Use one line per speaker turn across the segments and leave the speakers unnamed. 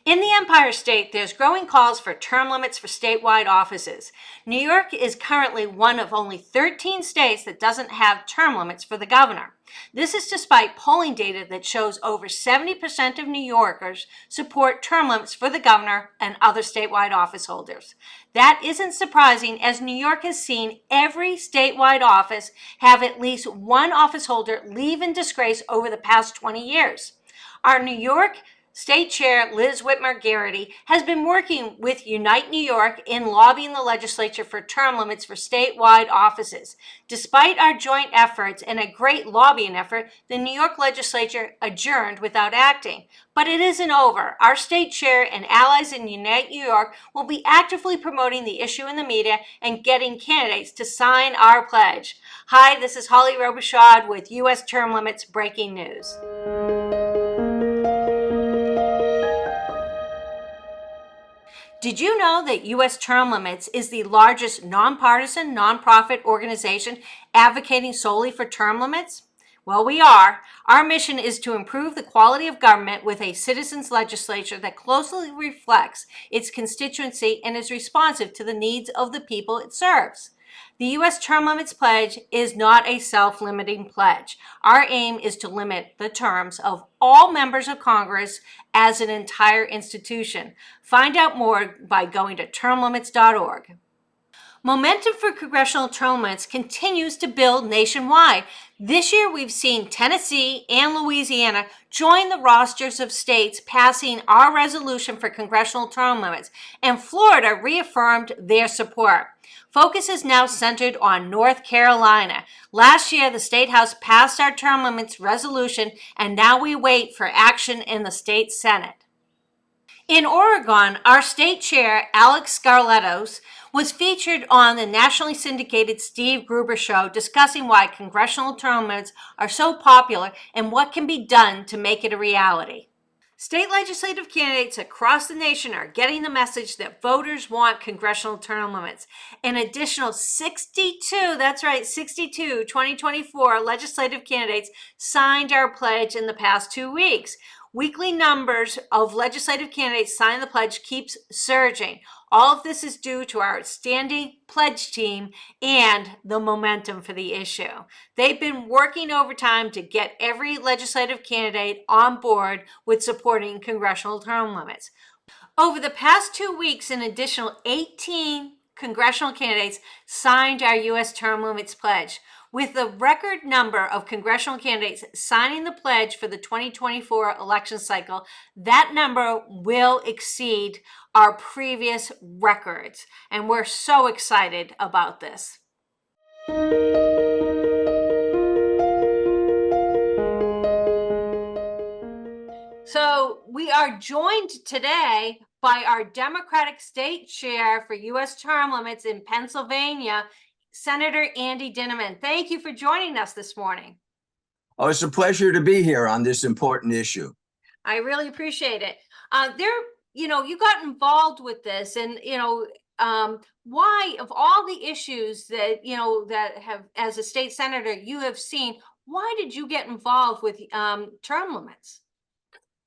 In the Empire State, there's growing calls for term limits for statewide offices. New York is currently one of only 13 states that doesn't have term limits for the governor. This is despite polling data that shows over 70% of New Yorkers support term limits for the governor and other statewide office holders. That isn't surprising, as New York has seen every statewide office have at least one office holder leave in disgrace over the past 20 years. Our New York State Chair Liz Whitmer Garrity has been working with Unite New York in lobbying the legislature for term limits for statewide offices. Despite our joint efforts and a great lobbying effort, the New York legislature adjourned without acting. But it isn't over. Our state chair and allies in Unite New York will be actively promoting the issue in the media and getting candidates to sign our pledge. Hi, this is Holly Robichaud with U.S. Term Limits Breaking News. Did you know that U.S. Term Limits is the largest nonpartisan nonprofit organization advocating solely for term limits? Well, we are. Our mission is to improve the quality of government with a citizens' legislature that closely reflects its constituency and is responsive to the needs of the people it serves. The U.S. Term Limits Pledge is not a self-limiting pledge. Our aim is to limit the terms of all members of Congress as an entire institution. Find out more by going to termlimits.org. Momentum for congressional term limits continues to build nationwide. This year, we've seen Tennessee and Louisiana join the rosters of states passing our resolution for congressional term limits, and Florida reaffirmed their support. Focus is now centered on North Carolina. Last year, the State House passed our term limits resolution, and now we wait for action in the state Senate. In Oregon, our state chair, Alex Skarlatos, was featured on the nationally syndicated Steve Gruber Show discussing why congressional term limits are so popular and what can be done to make it a reality. State legislative candidates across the nation are getting the message that voters want congressional term limits. An additional 62, that's right, 62 2024 legislative candidates signed our pledge in the past 2 weeks. Weekly numbers of legislative candidates signing the pledge keeps surging. All of this is due to our outstanding pledge team and the momentum for the issue. They've been working overtime to get every legislative candidate on board with supporting congressional term limits. Over the past 2 weeks, an additional 18 congressional candidates signed our U.S. Term Limits Pledge. With the record number of congressional candidates signing the pledge for the 2024 election cycle, that number will exceed our previous records, and we're so excited about this. So we are joined today by our Democratic State Chair for U.S. Term Limits in Pennsylvania, Senator Andy Denman. Thank you for joining us this morning.
Oh, it's a pleasure to be here on this important issue.
I really appreciate it. You got involved with this, and why, of all the issues that that have, as a state senator, you have seen, why did you get involved with term limits?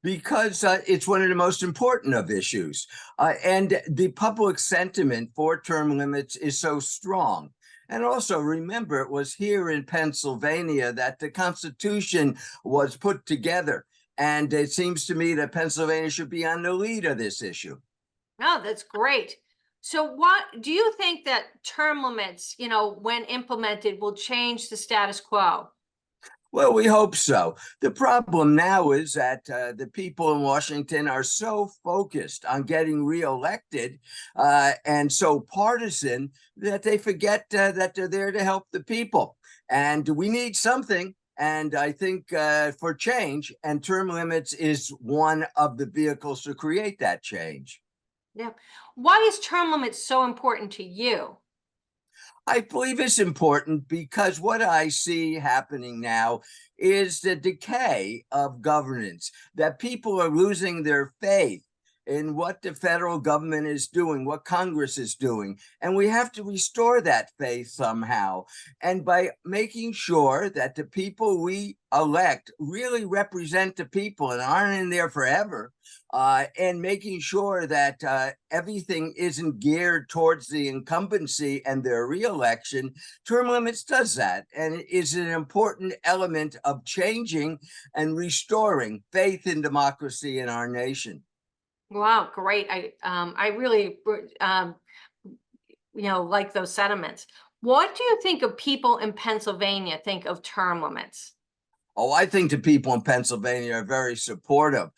Because it's one of the most important of issues, and the public sentiment for term limits is so strong. And also remember, it was here in Pennsylvania that the Constitution was put together. And it seems to me that Pennsylvania should be on the lead of this issue.
Oh, that's great. So what do you think that term limits, when implemented, will change the status quo?
Well, we hope so. The problem now is that the people in Washington are so focused on getting reelected and so partisan that they forget that they're there to help the people. And we need something. And I think for change, and term limits is one of the vehicles to create that change.
Yeah. Why is term limits so important to you?
I believe it's important because what I see happening now is the decay of governance, that people are losing their faith in what the federal government is doing, what Congress is doing. And we have to restore that faith somehow. And by making sure that the people we elect really represent the people and aren't in there forever, and making sure that everything isn't geared towards the incumbency and their reelection, term limits does that. And it is an important element of changing and restoring faith in democracy in our nation.
Wow, great. I really, like those sentiments. What do you think of people in Pennsylvania think of term limits?
Oh, I think the people in Pennsylvania are very supportive.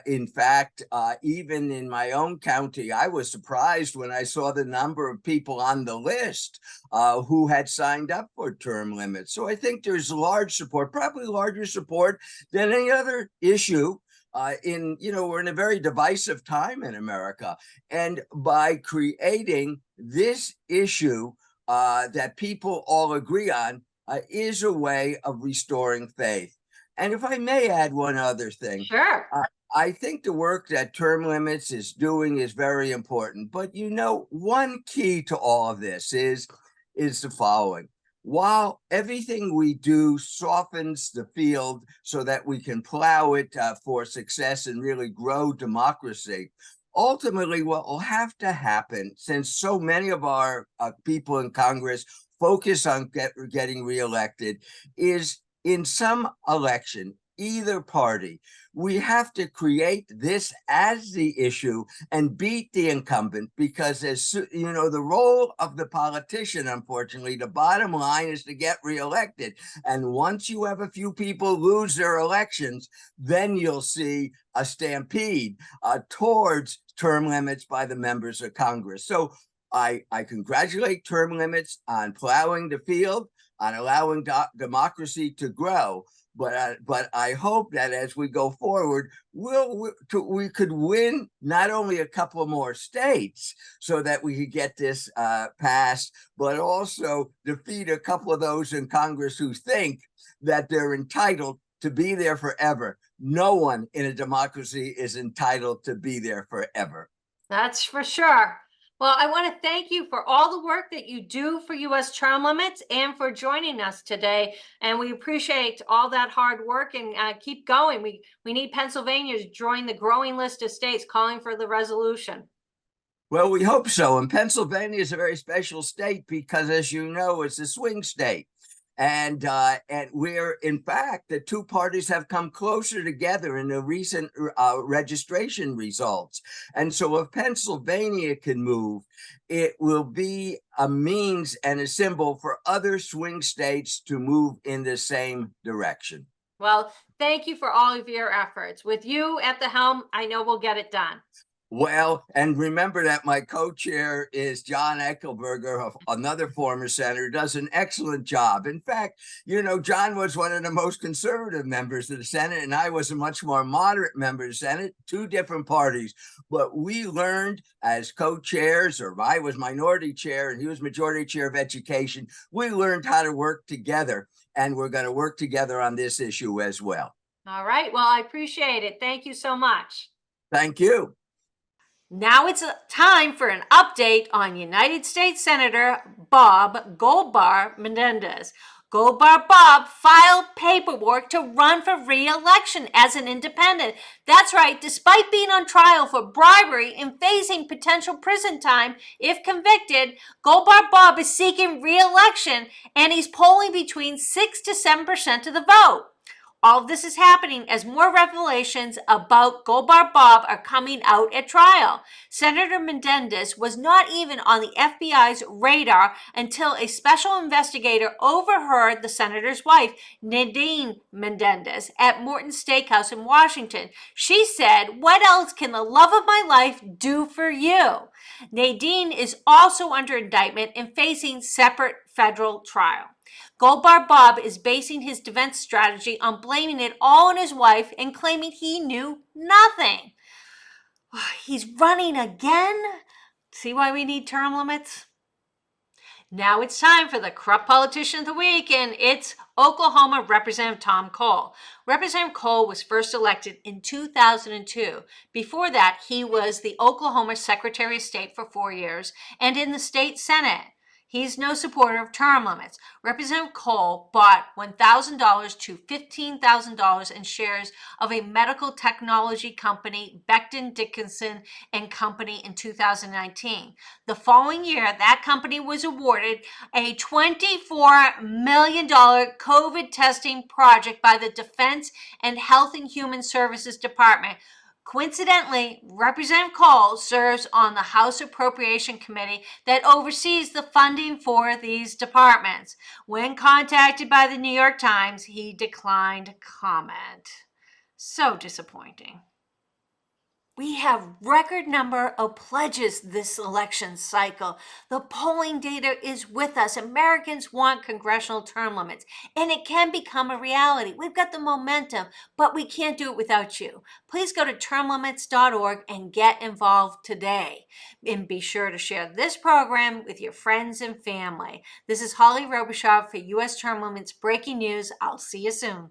In fact, even in my own county, I was surprised when I saw the number of people on the list who had signed up for term limits. So I think there's large support, probably larger support than any other issue. We're in a very divisive time in America. And by creating this issue that people all agree on, is a way of restoring faith. And if I may add one other thing,
Sure.
I think the work that term limits is doing is very important. But one key to all of this is the following. While everything we do softens the field so that we can plow it for success and really grow democracy, ultimately what will have to happen, since so many of our people in Congress focus on getting reelected, is in some election, either party, we have to create this as the issue and beat the incumbent, because the role of the politician, unfortunately, the bottom line is to get reelected. And once you have a few people lose their elections, then you'll see a stampede towards term limits by the members of Congress. So I congratulate term limits on plowing the field, on allowing democracy to grow. But I hope that as we go forward, we could win not only a couple more states so that we could get this passed, but also defeat a couple of those in Congress who think that they're entitled to be there forever. No one in a democracy is entitled to be there forever.
That's for sure. Well, I want to thank you for all the work that you do for U.S. term limits and for joining us today. And we appreciate all that hard work, and keep going. We need Pennsylvania to join the growing list of states calling for the resolution.
Well, we hope so. And Pennsylvania is a very special state because, as you know, it's a swing state. And where, in fact, the two parties have come closer together in the recent registration results. And so if Pennsylvania can move, it will be a means and a symbol for other swing states to move in the same direction.
Well, thank you for all of your efforts. With you at the helm, I know we'll get it done.
Well, and remember that my co-chair is John Eckelberger, another former senator, does an excellent job. In fact, John was one of the most conservative members of the Senate, and I was a much more moderate member of the Senate, two different parties. But we learned as co-chairs, or I was minority chair and he was majority chair of education, we learned how to work together, and we're going to work together on this issue as well.
All right. Well, I appreciate it. Thank you so much.
Thank you.
Now it's time for an update on United States Senator Bob Goldbar Menendez. Goldbar Bob filed paperwork to run for re-election as an independent. That's right, despite being on trial for bribery and facing potential prison time if convicted, Goldbar Bob is seeking re-election, and he's polling between 6 to 7% of the vote. All of this is happening as more revelations about Goldbar Bob are coming out at trial. Senator Menendez was not even on the FBI's radar until a special investigator overheard the senator's wife, Nadine Menendez, at Morton's Steakhouse in Washington. She said, "What else can the love of my life do for you?" Nadine is also under indictment and facing separate federal trial. Goldbar Bob is basing his defense strategy on blaming it all on his wife and claiming he knew nothing. He's running again? See why we need term limits? Now it's time for the corrupt politician of the week, and it's Oklahoma Representative Tom Cole. Representative Cole was first elected in 2002. Before that, he was the Oklahoma Secretary of State for 4 years and in the state Senate. He's no supporter of term limits. Representative Cole bought $1,000 to $15,000 in shares of a medical technology company, Becton Dickinson and Company, in 2019. The following year, that company was awarded a $24 million COVID testing project by the Defense and Health and Human Services Department. Coincidentally, Representative Cole serves on the House Appropriation Committee that oversees the funding for these departments. When contacted by the New York Times, he declined comment. So disappointing. We have record number of pledges this election cycle. The polling data is with us. Americans want congressional term limits, and it can become a reality. We've got the momentum, but we can't do it without you. Please go to termlimits.org and get involved today. And be sure to share this program with your friends and family. This is Holly Robichaud for U.S. Term Limits Breaking News. I'll see you soon.